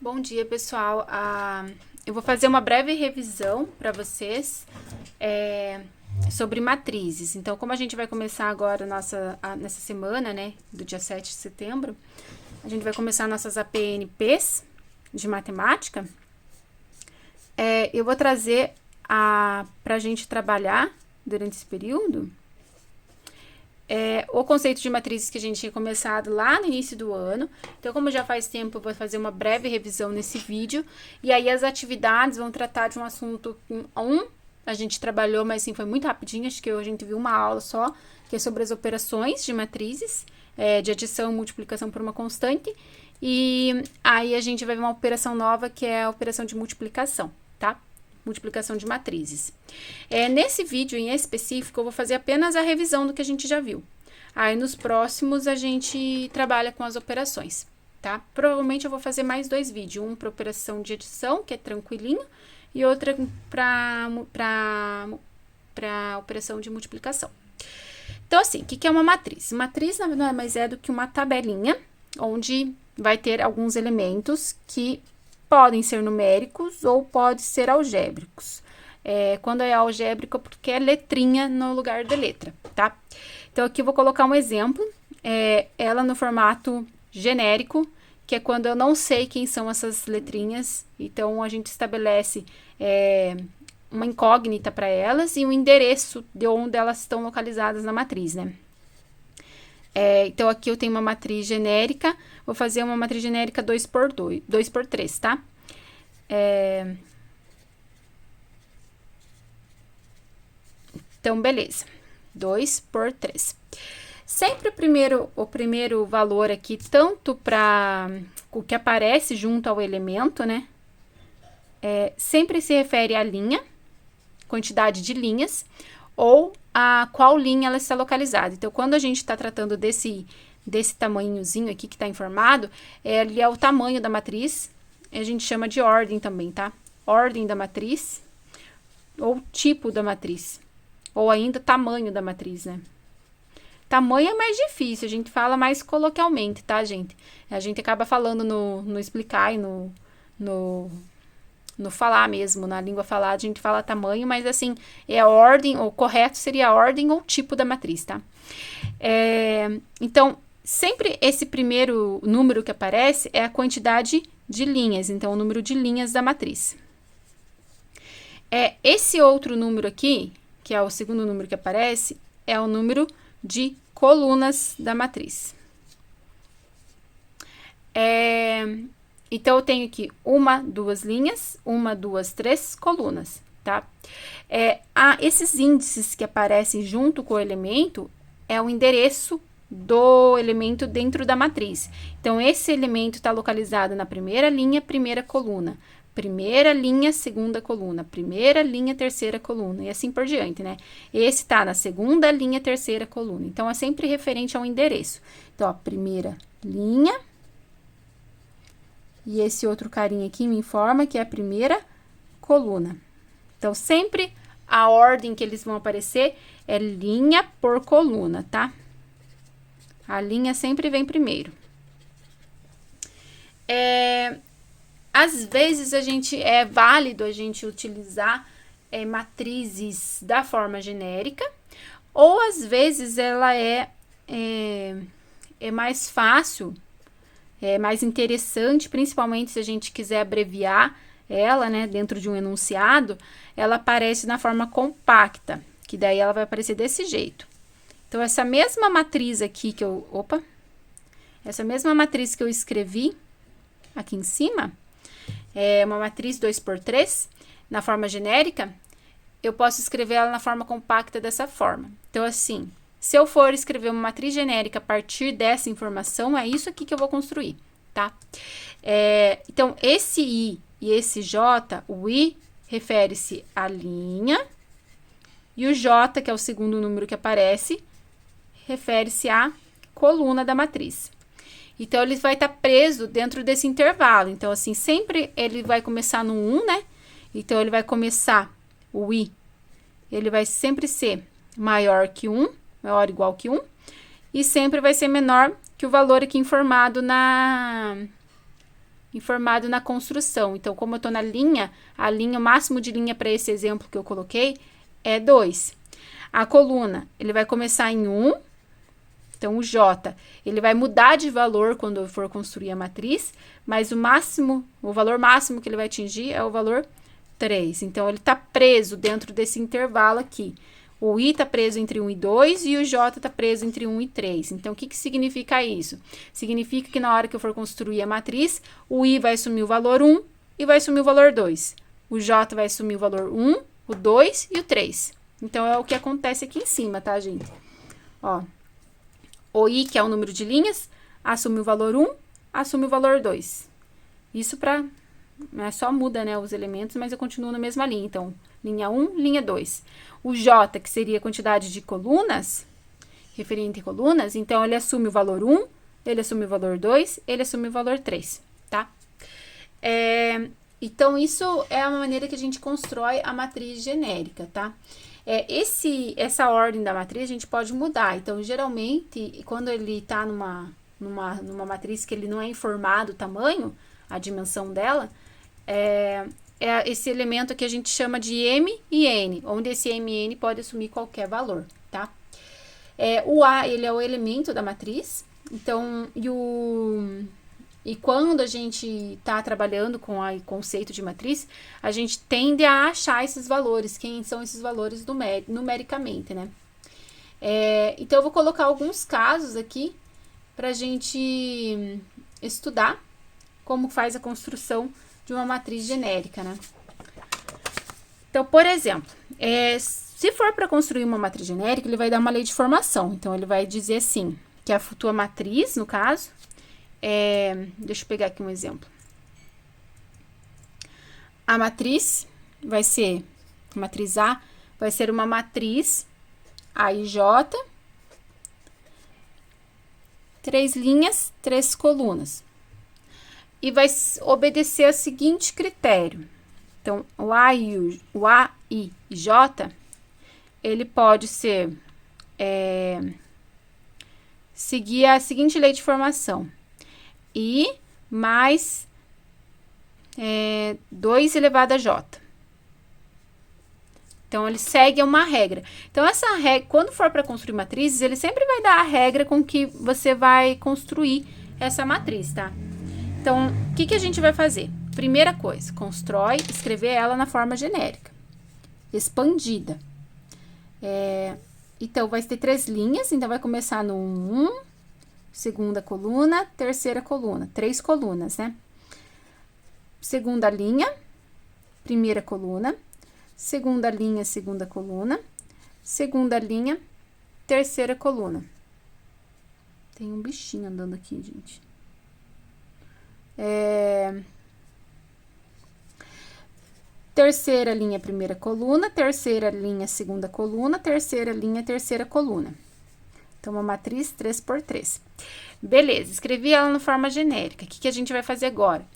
Bom dia, pessoal. Eu vou fazer uma breve revisão para vocês sobre matrizes. Então, como a gente vai começar agora nessa semana, né, do dia 7 de setembro, a gente vai começar nossas APNPs de matemática. Eu vou trazer para a gente trabalhar durante esse período o conceito de matrizes que a gente tinha começado lá no início do ano. Então, como já faz tempo, eu vou fazer uma breve revisão nesse vídeo. E aí, as atividades vão tratar de um assunto a gente trabalhou, mas assim, foi muito rapidinho. Acho que a gente viu uma aula só, que é sobre as operações de matrizes, de adição e multiplicação por uma constante. E aí, a gente vai ver uma operação nova, que é a operação de multiplicação, tá? Multiplicação de matrizes. Nesse vídeo em específico, eu vou fazer apenas a revisão do que a gente já viu. Aí, nos próximos, a gente trabalha com as operações, tá? Provavelmente, eu vou fazer mais 2 vídeos. Um para operação de adição, que é tranquilinho, e outra para operação de multiplicação. Então, assim, o que é uma matriz? Matriz, nada mais é do que uma tabelinha, onde vai ter alguns elementos que podem ser numéricos ou pode ser algébricos. Quando é algébrico, porque é letrinha no lugar da letra, tá? Então, aqui eu vou colocar um exemplo, ela no formato genérico, que é quando eu não sei quem são essas letrinhas, então a gente estabelece uma incógnita para elas e um endereço de onde elas estão localizadas na matriz, né? Então, aqui eu tenho uma matriz genérica, vou fazer uma matriz genérica 2x3, tá? Então, beleza. 2x3. Sempre o primeiro valor aqui, tanto para o que aparece junto ao elemento, né? Sempre se refere à linha, quantidade de linhas, ou a qual linha ela está localizada. Então, quando a gente está tratando desse tamanhozinho aqui que está informado, ele é o tamanho da matriz, a gente chama de ordem também, tá? Ordem da matriz, ou tipo da matriz, ou ainda tamanho da matriz, né? Tamanho é mais difícil, a gente fala mais coloquialmente, tá, gente? A gente acaba falando no explicar e no falar mesmo, na língua falada, a gente fala tamanho, mas assim, é a ordem, o correto seria a ordem ou tipo da matriz, tá? Então, sempre esse primeiro número que aparece é a quantidade de linhas, então, o número de linhas da matriz. Esse outro número aqui, que é o segundo número que aparece, é o número de colunas da matriz. Então, eu tenho aqui 1, 2 linhas, 1, 2, 3 colunas, tá? Esses índices que aparecem junto com o elemento é o endereço do elemento dentro da matriz. Então, esse elemento está localizado na primeira linha, primeira coluna. Primeira linha, segunda coluna. Primeira linha, terceira coluna. E assim por diante, né? Esse está na segunda linha, terceira coluna. Então, é sempre referente ao endereço. Então, a primeira linha. E esse outro carinha aqui me informa que é a primeira coluna. Então, sempre a ordem que eles vão aparecer é linha por coluna, tá? A linha sempre vem primeiro. Às vezes, é válido a gente utilizar matrizes da forma genérica, ou às vezes ela é mais fácil, mais interessante, principalmente se a gente quiser abreviar ela, né, dentro de um enunciado, ela aparece na forma compacta, que daí ela vai aparecer desse jeito. Então, essa mesma matriz aqui essa mesma matriz que eu escrevi aqui em cima, é uma matriz 2x3, na forma genérica, eu posso escrever ela na forma compacta dessa forma. Então, assim, se eu for escrever uma matriz genérica a partir dessa informação, é isso aqui que eu vou construir, tá? Então, esse I e esse J, o I refere-se à linha, e o J, que é o segundo número que aparece, refere-se à coluna da matriz. Então, ele vai estar preso dentro desse intervalo. Então, assim, sempre ele vai começar no 1, né? Então, ele vai começar, o I, ele vai sempre ser maior que 1, maior ou igual que 1, e sempre vai ser menor que o valor aqui informado informado na construção. Então, como eu estou na linha, o máximo de linha para esse exemplo que eu coloquei é 2. A coluna, ele vai começar em 1. Então, o J, ele vai mudar de valor quando eu for construir a matriz, mas o valor máximo que ele vai atingir é o valor 3. Então, ele está preso dentro desse intervalo aqui. O I está preso entre 1 e 2 e o J está preso entre 1 e 3. Então, o que significa isso? Significa que na hora que eu for construir a matriz, o I vai assumir o valor 1 e vai assumir o valor 2. O J vai assumir o valor 1, o 2 e o 3. Então, é o que acontece aqui em cima, tá, gente? Ó. O I, que é o número de linhas, assume o valor 1, assume o valor 2. Isso para... só muda, né, os elementos, mas eu continuo na mesma linha. Então, linha 1, linha 2. O J, que seria a quantidade de colunas, referente a colunas, então, ele assume o valor 1, ele assume o valor 2, ele assume o valor 3, tá? Então, isso é a maneira que a gente constrói a matriz genérica, tá? Essa ordem da matriz a gente pode mudar. Então, geralmente, quando ele está numa matriz que ele não é informado o tamanho, a dimensão dela, é esse elemento que a gente chama de M e N, onde esse M e N pode assumir qualquer valor, tá? O A, ele é o elemento da matriz, então, e quando a gente está trabalhando com o conceito de matriz, a gente tende a achar esses valores, quem são esses valores numericamente, né? Então, eu vou colocar alguns casos aqui para a gente estudar como faz a construção de uma matriz genérica, né? Então, por exemplo, se for para construir uma matriz genérica, ele vai dar uma lei de formação. Então, ele vai dizer assim, que a tua matriz, no caso, deixa eu pegar aqui um exemplo. A matriz vai ser, a matriz A, vai ser uma matriz AIJ, 3 linhas, 3 colunas. E vai obedecer ao seguinte critério. Então, o A e J, ele pode seguir a seguinte lei de formação. I mais 2 elevado a J. Então, ele segue uma regra. Então, essa regra, quando for para construir matrizes, ele sempre vai dar a regra com que você vai construir essa matriz, tá? Então, o que a gente vai fazer? Primeira coisa, escrever ela na forma genérica, expandida. Então, vai ter 3 linhas, então vai começar no 1, segunda coluna, terceira coluna, 3 colunas, né? Segunda linha, primeira coluna, segunda linha, segunda coluna, segunda linha, terceira coluna. Tem um bichinho andando aqui, gente. Terceira linha, primeira coluna, terceira linha, segunda coluna, terceira linha, terceira coluna. Então, uma matriz 3 por 3. Beleza, escrevi ela na forma genérica. O que a gente vai fazer agora?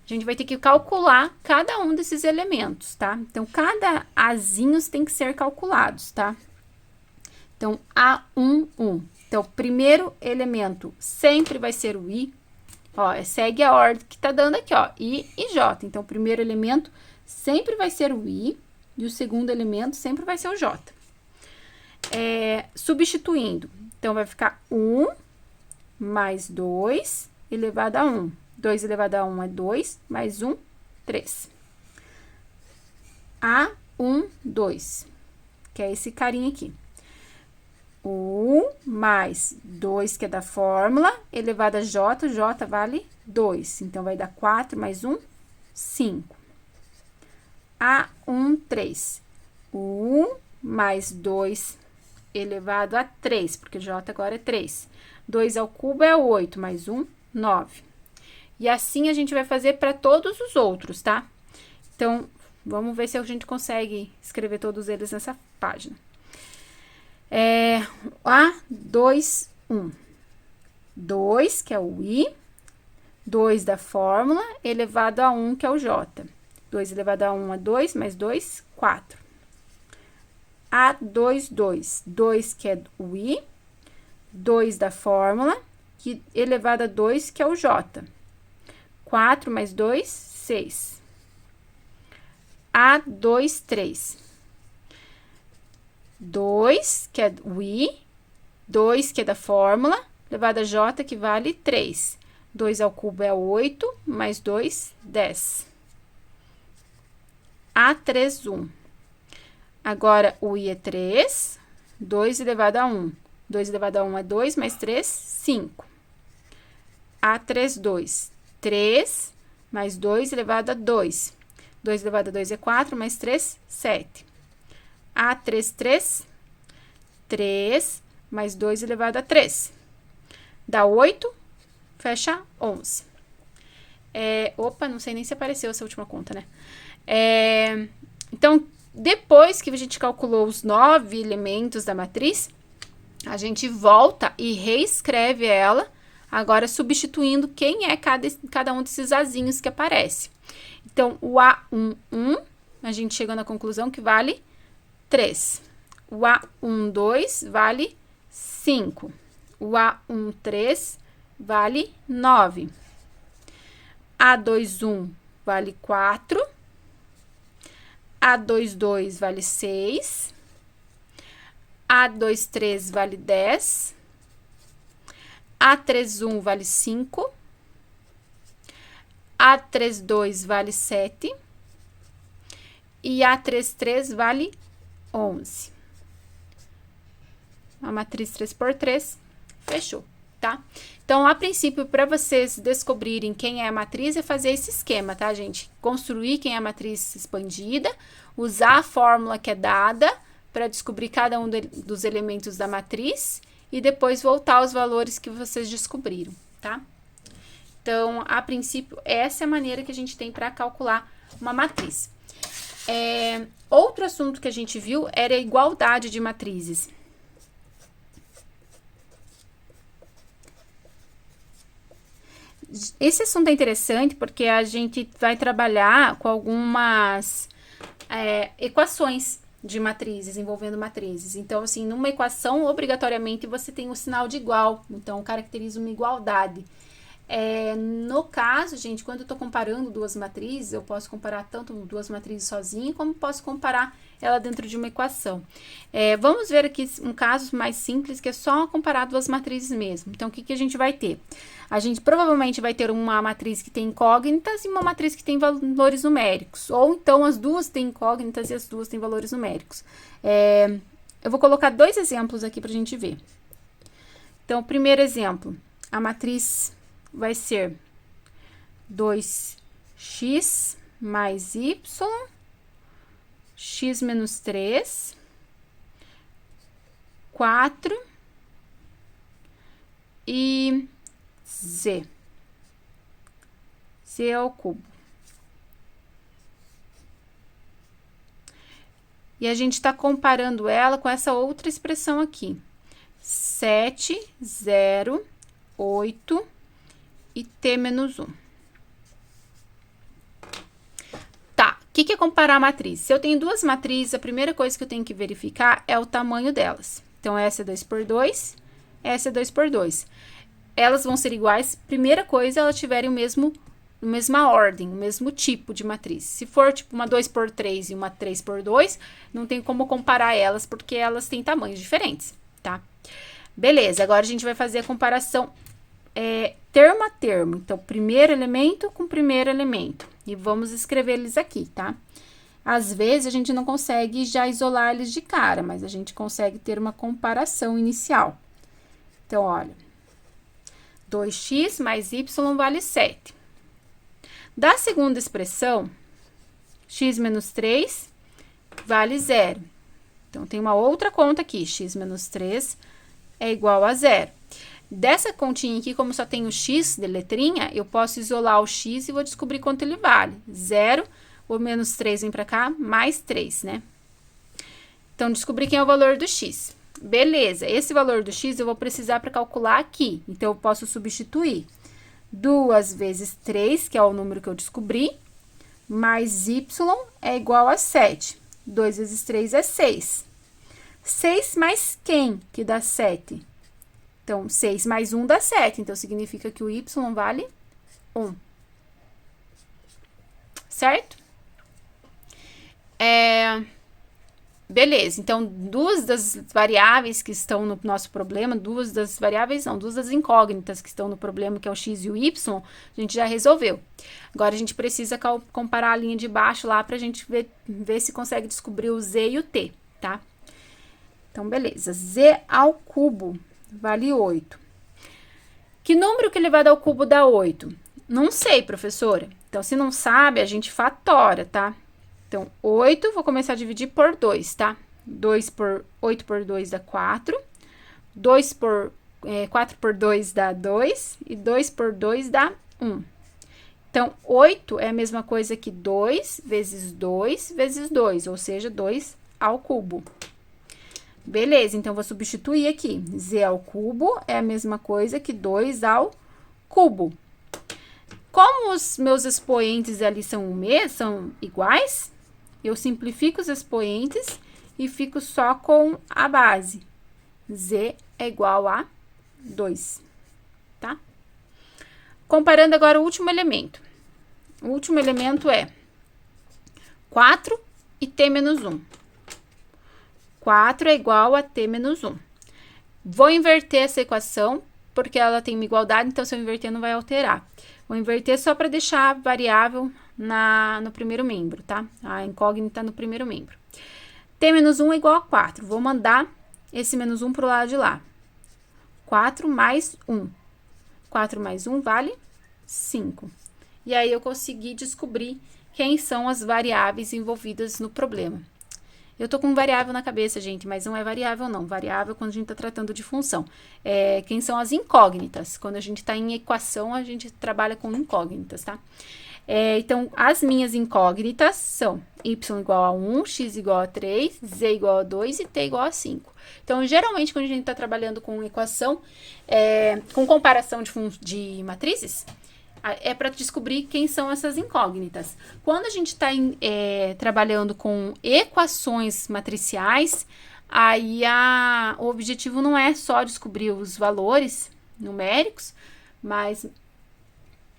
A gente vai ter que calcular cada um desses elementos, tá? Então, cada azinhos tem que ser calculados, tá? Então, A1, 1. Então, o primeiro elemento sempre vai ser o I. Ó, segue a ordem que tá dando aqui, ó, I e J. Então, o primeiro elemento sempre vai ser o I e o segundo elemento sempre vai ser o J. Substituindo. Então, vai ficar 1 mais 2 elevado a 1. 2 elevado a 1 é 2, mais 1, 3. A1, 2, que é esse carinha aqui. 1 mais 2, que é da fórmula, elevado a J, J vale 2. Então, vai dar 4 mais 1, 5. A1, 3. 1 mais 2 elevado a 3, porque J agora é 3. 2 ao cubo é 8, mais 1, 9. E assim a gente vai fazer para todos os outros, tá? Então, vamos ver se a gente consegue escrever todos eles nessa página. A2, 1. 2, que é o I. 2 da fórmula, elevado a 1, que é o J. 2 elevado a 1 é 2, mais 2, 4. A2, 2. 2, que é o I. 2 da fórmula, elevado a 2, que é o J. 4 mais 2, 6. A2, 3. 2, que é o I, 2, que é da fórmula, elevado a J, que vale 3. 2 ao cubo é 8, mais 2, 10. A3, 1. Agora, o I é 3, 2 elevado a 1. 2 elevado a 1 é 2, mais 3, 5. A3, 2. 3, mais 2 elevado a 2. 2 elevado a 2 é 4, mais 3, 7. A3, 3. 3, mais 2 elevado a 3. Dá 8, fecha 11. Opa, não sei nem se apareceu essa última conta, né? Então, depois que a gente calculou os 9 elementos da matriz, a gente volta e reescreve ela, agora substituindo quem é cada um desses azinhos que aparece. Então, o A1, 1, a gente chegou na conclusão que vale 3. O A1, 2 vale 5. O A1, 3 vale 9. A2, 1 vale 4. A2, 2 vale 6. A2, 3 vale 10. A3, 1 vale 5. A3, 2 vale 7. E A3, 3 vale 11. A matriz 3 por 3, fechou, tá? Então, a princípio, para vocês descobrirem quem é a matriz, é fazer esse esquema, tá, gente? Construir quem é a matriz expandida, usar a fórmula que é dada para descobrir cada um dos elementos da matriz e depois voltar aos valores que vocês descobriram, tá? Então, a princípio, essa é a maneira que a gente tem para calcular uma matriz. Outro assunto que a gente viu era a igualdade de matrizes. Esse assunto é interessante porque a gente vai trabalhar com algumas equações de matrizes, envolvendo matrizes. Então, assim, numa equação, obrigatoriamente, você tem o sinal de igual. Então, caracteriza uma igualdade. No caso, gente, quando eu tô comparando duas matrizes, eu posso comparar tanto duas matrizes sozinha, como posso comparar ela dentro de uma equação. Vamos ver aqui um caso mais simples, que é só comparar duas matrizes mesmo. Então, o que a gente vai ter? A gente provavelmente vai ter uma matriz que tem incógnitas e uma matriz que tem valores numéricos. Ou então, as duas têm incógnitas e as duas têm valores numéricos. Eu vou colocar dois exemplos aqui pra gente ver. Então, o primeiro exemplo, a matriz vai ser 2x mais y, x menos 3, 4 e z ao cubo. E a gente está comparando ela com essa outra expressão aqui, 7, 0, 8 e t menos 1. Tá, o que é comparar a matriz? Se eu tenho duas matrizes, a primeira coisa que eu tenho que verificar é o tamanho delas. Então, essa é 2 por 2, essa é 2 por 2. Elas vão ser iguais, primeira coisa, elas tiverem a mesma ordem, o mesmo tipo de matriz. Se for, tipo, uma 2 por 3 e uma 3 por 2, não tem como comparar elas, porque elas têm tamanhos diferentes, tá? Beleza, agora a gente vai fazer a comparação termo a termo. Então, primeiro elemento com primeiro elemento. E vamos escrever eles aqui, tá? Às vezes, a gente não consegue já isolar eles de cara, mas a gente consegue ter uma comparação inicial. Então, olha, 2x mais y vale 7. Da segunda expressão, x menos 3 vale 0. Então, tem uma outra conta aqui, x menos 3 é igual a 0. Dessa continha aqui, como só tem o x de letrinha, eu posso isolar o x e vou descobrir quanto ele vale. 0, o menos 3 vem pra cá, mais 3, né? Então, descobri quem é o valor do x. Beleza, esse valor do x eu vou precisar para calcular aqui. Então, eu posso substituir 2 vezes 3, que é o número que eu descobri, mais y é igual a 7. 2 vezes 3 é 6. 6 mais quem que dá 7? Então, 6 mais 1 dá 7. Então, significa que o y vale 1. certo? Beleza, então duas das variáveis que estão no nosso problema, duas das incógnitas que estão no problema, que é o x e o y, a gente já resolveu. Agora a gente precisa comparar a linha de baixo lá pra gente ver se consegue descobrir o z e o t, tá? Então, beleza, z ao cubo vale 8. Que número que elevado ao cubo dá 8? Não sei, professora. Então, se não sabe, a gente fatora, tá? Então, 8, vou começar a dividir por 2, tá? 8 por 2 dá 4. 4 por 2 dá 2. E 2 por 2 dá 1. Então, 8 é a mesma coisa que 2 vezes 2 vezes 2, ou seja, 2 ao cubo. Beleza, então, vou substituir aqui. Z ao cubo é a mesma coisa que 2 ao cubo. Como os meus expoentes ali são iguais, eu simplifico os expoentes e fico só com a base. Z é igual a 2, tá? Comparando agora o último elemento. O último elemento é 4 e t menos 1. 4 é igual a t menos 1. Vou inverter essa equação, porque ela tem uma igualdade, então se eu inverter não vai alterar. Vou inverter só para deixar a variável no primeiro membro, tá? A incógnita no primeiro membro. T menos 1 é igual a 4. Vou mandar esse menos 1 para o lado de lá. 4 mais 1. 4 mais 1 vale 5. E aí, eu consegui descobrir quem são as variáveis envolvidas no problema. Eu tô com variável na cabeça, gente, mas não é variável, não. Variável quando a gente tá tratando de função. Quem são as incógnitas? Quando a gente tá em equação, a gente trabalha com incógnitas, tá? Então, as minhas incógnitas são y igual a 1, x igual a 3, z igual a 2 e t igual a 5. Então, geralmente, quando a gente tá trabalhando com equação, com comparação de matrizes, é para descobrir quem são essas incógnitas. Quando a gente está trabalhando com equações matriciais, aí o objetivo não é só descobrir os valores numéricos, mas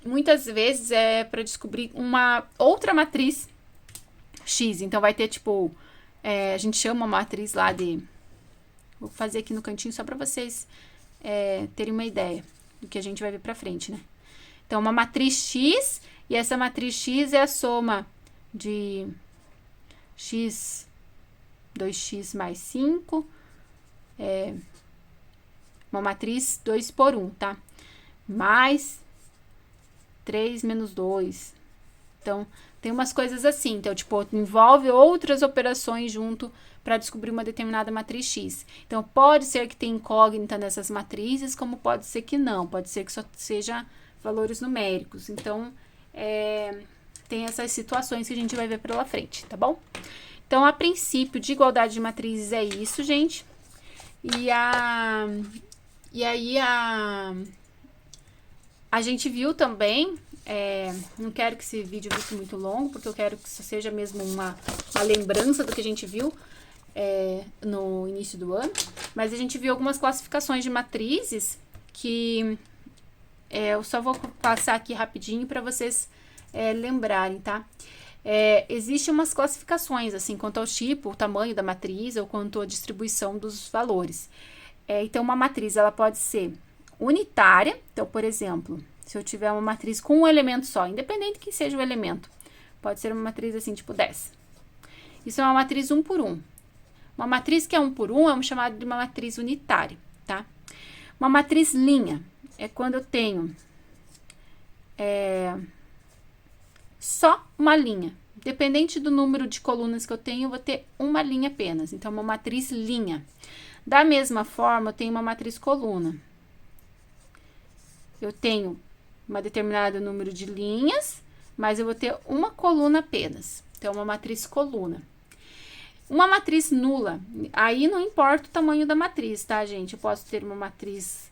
muitas vezes é para descobrir uma outra matriz X. Então, vai ter, tipo, a gente chama uma matriz lá de... Vou fazer aqui no cantinho só para vocês terem uma ideia do que a gente vai ver para frente, né? Então, uma matriz X, e essa matriz X é a soma de X, 2x mais 5, uma matriz 2 por 1, tá? Mais 3 menos 2. Então, tem umas coisas assim. Então, tipo, envolve outras operações junto para descobrir uma determinada matriz X. Então, pode ser que tenha incógnita nessas matrizes, como pode ser que não. Pode ser que só seja valores numéricos. Então, tem essas situações que a gente vai ver pela frente, tá bom? Então, a princípio de igualdade de matrizes é isso, gente. E aí, a gente viu também, não quero que esse vídeo fique muito longo, porque eu quero que isso seja mesmo uma lembrança do que a gente viu no início do ano, mas a gente viu algumas classificações de matrizes que eu só vou passar aqui rapidinho para vocês lembrarem, tá? Existem umas classificações, assim, quanto ao tipo, o tamanho da matriz, ou quanto à distribuição dos valores. Então, uma matriz, ela pode ser unitária. Então, por exemplo, se eu tiver uma matriz com um elemento só, independente de que seja o elemento, pode ser uma matriz assim, tipo 10. Isso é uma matriz 1 por 1. Uma matriz que é 1 por 1 é chamada de uma matriz unitária, tá? Uma matriz linha é quando eu tenho só uma linha. Dependente do número de colunas que eu tenho, eu vou ter uma linha apenas. Então, uma matriz linha. Da mesma forma, eu tenho uma matriz coluna. Eu tenho um determinado número de linhas, mas eu vou ter uma coluna apenas. Então, uma matriz coluna. Uma matriz nula, aí não importa o tamanho da matriz, tá, gente? Eu posso ter uma matriz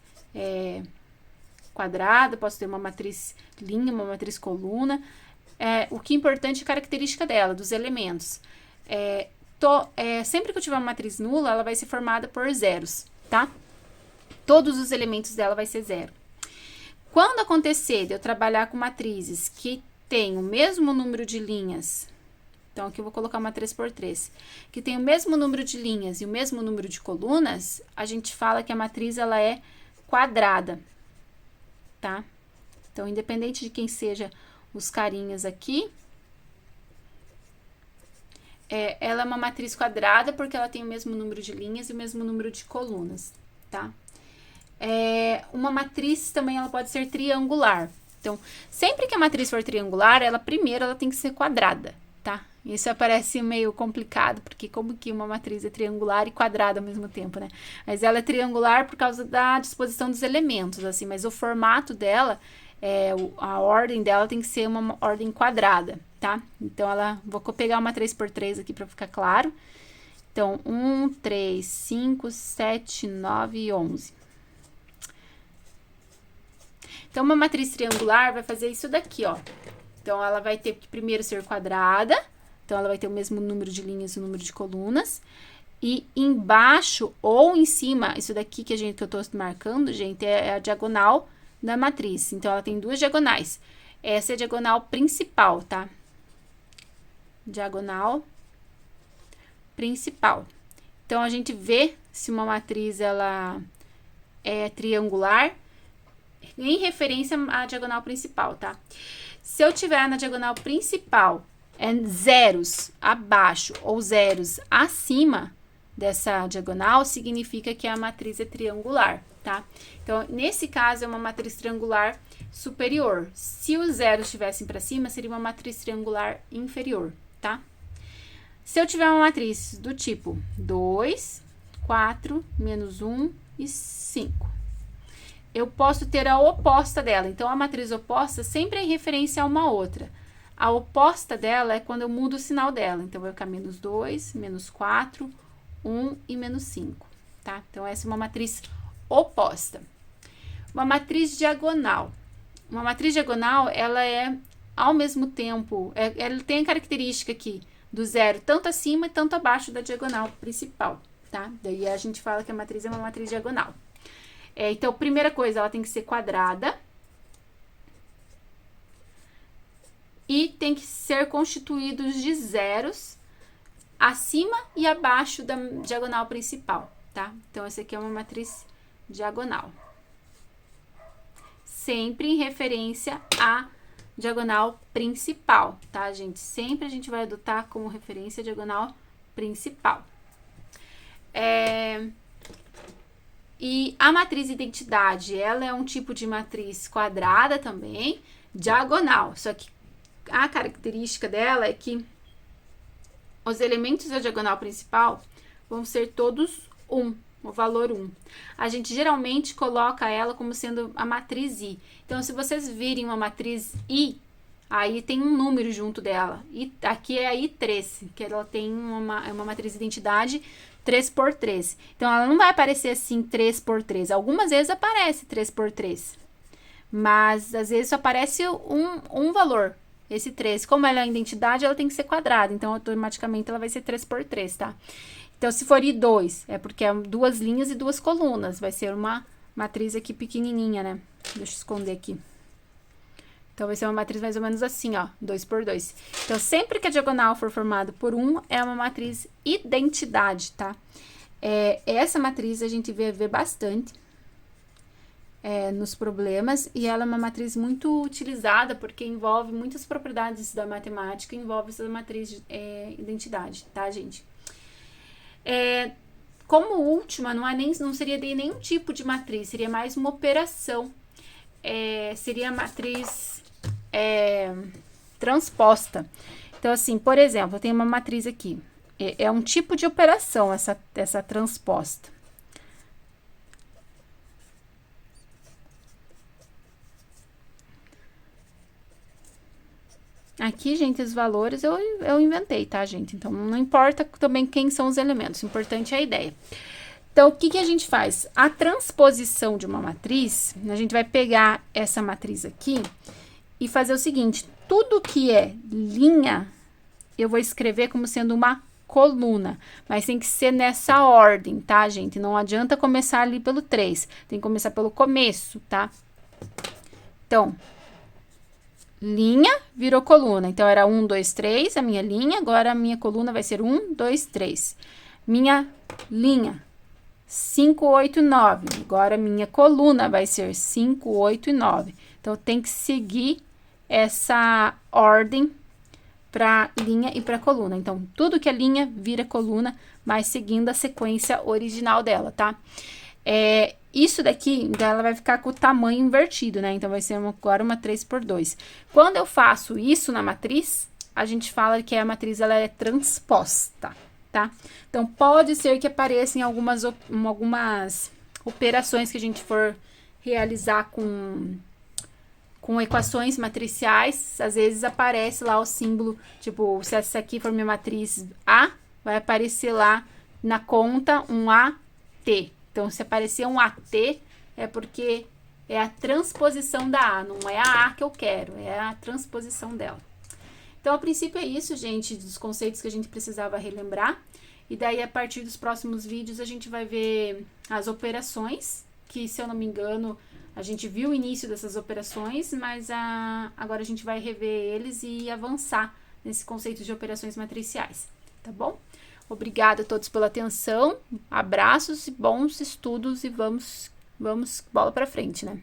quadrada, posso ter uma matriz linha, uma matriz coluna. O que é importante é a característica dela, dos elementos. Sempre que eu tiver uma matriz nula, ela vai ser formada por zeros, tá? Todos os elementos dela vai ser zero. Quando acontecer de eu trabalhar com matrizes que tem o mesmo número de linhas, então aqui eu vou colocar uma 3x3, que tem o mesmo número de linhas e o mesmo número de colunas, a gente fala que a matriz ela é quadrada, tá? Então, independente de quem seja os carinhas aqui, ela é uma matriz quadrada porque ela tem o mesmo número de linhas e o mesmo número de colunas, tá? Uma matriz também ela pode ser triangular. Então, sempre que a matriz for triangular, primeiro ela tem que ser quadrada, tá? Isso parece meio complicado, porque como que uma matriz é triangular e quadrada ao mesmo tempo, né? Mas ela é triangular por causa da disposição dos elementos, assim, mas o formato dela, a ordem dela tem que ser uma ordem quadrada, tá? Então, vou pegar uma 3x3 aqui para ficar claro. Então, 1, 3, 5, 7, 9 e 11. Então, uma matriz triangular vai fazer isso daqui, ó. Então, ela vai ter que primeiro ser quadrada. Então, ela vai ter o mesmo número de linhas e o número de colunas. E embaixo ou em cima, isso daqui que eu tô marcando, gente, é a diagonal da matriz. Então, ela tem duas diagonais. Essa é a diagonal principal, tá? Diagonal principal. Então, a gente vê se uma matriz, ela é triangular em referência à diagonal principal, tá? Se eu tiver na diagonal principal zeros abaixo ou zeros acima dessa diagonal, significa que a matriz é triangular, tá? Então, nesse caso, é uma matriz triangular superior. Se os zeros estivessem para cima, seria uma matriz triangular inferior, tá? Se eu tiver uma matriz do tipo 2, 4, menos 1 e 5, eu posso ter a oposta dela. Então, a matriz oposta sempre é em referência a uma outra. A oposta dela é quando eu mudo o sinal dela. Então, vai ficar menos 2, menos 4, 1 e menos 5, tá? Então, essa é uma matriz oposta. Uma matriz diagonal. Uma matriz diagonal, ela é, ao mesmo tempo, ela tem a característica aqui do zero, tanto acima e tanto abaixo da diagonal principal, tá? Daí, a gente fala que a matriz é uma matriz diagonal. Então, primeira coisa, ela tem que ser quadrada. E tem que ser constituídos de zeros acima e abaixo da diagonal principal, tá? Então, essa aqui é uma matriz diagonal. Sempre em referência à diagonal principal, tá, gente? Sempre a gente vai adotar como referência a diagonal principal. E a matriz identidade, ela é um tipo de matriz quadrada também, diagonal. Só que a característica dela é que os elementos da diagonal principal vão ser todos 1, o valor 1. A gente geralmente coloca ela como sendo a matriz I. Então, se vocês virem uma matriz I, aí tem um número junto dela. E aqui é a I3, que ela tem uma matriz identidade 3x3. Então, ela não vai aparecer assim 3x3. Algumas vezes aparece 3x3. Mas, às vezes, só aparece um valor. Esse 3. Como ela é a identidade, ela tem que ser quadrada. Então, automaticamente, ela vai ser 3x3, tá? Então, se for I2, é porque é 2 linhas e 2 colunas. Vai ser uma matriz aqui pequenininha, né? Deixa eu esconder aqui. Então, vai ser uma matriz mais ou menos assim, ó, 2x2. Então, sempre que a diagonal for formada por 1, é uma matriz identidade, tá? Essa matriz a gente vê bastante nos problemas, e ela é uma matriz muito utilizada, porque envolve muitas propriedades da matemática, envolve essa matriz identidade, tá, gente? Como última, não seria de nenhum tipo de matriz, seria mais uma operação. Seria a matriz transposta. Então, assim, por exemplo, eu tenho uma matriz aqui. É um tipo de operação essa transposta. Aqui, gente, os valores eu inventei, tá, gente? Então, não importa também quem são os elementos, o importante é a ideia. Então, o que a gente faz? A transposição de uma matriz, a gente vai pegar essa matriz aqui e fazer o seguinte: tudo que é linha, eu vou escrever como sendo uma coluna, mas tem que ser nessa ordem, tá, gente? Não adianta começar ali pelo 3, tem que começar pelo começo, tá? Então, linha, virou coluna. Então, era 1, 2, 3, a minha linha. Agora, a minha coluna vai ser 1, 2, 3. Minha linha, 5, 8, 9. Agora, minha coluna vai ser 5, 8 e 9. Então, tem que seguir essa ordem para linha e para coluna. Então, tudo que é linha vira coluna, mas seguindo a sequência original dela, tá? Isso daqui, então, ela vai ficar com o tamanho invertido, né? Então, vai ser agora uma 3x2. Quando eu faço isso na matriz, a gente fala que a matriz, ela é transposta, tá? Então, pode ser que apareçam algumas operações que a gente for realizar com equações matriciais. Às vezes, aparece lá o símbolo, tipo, se essa aqui for minha matriz A, vai aparecer lá na conta um AT. Então, se aparecer um AT, é porque é a transposição da A, não é a A que eu quero, é a transposição dela. Então, a princípio é isso, gente, dos conceitos que a gente precisava relembrar. E daí, a partir dos próximos vídeos, a gente vai ver as operações, que, se eu não me engano, a gente viu o início dessas operações, mas agora a gente vai rever eles e avançar nesse conceito de operações matriciais, tá bom? Obrigada a todos pela atenção, abraços e bons estudos e vamos bola para frente, né?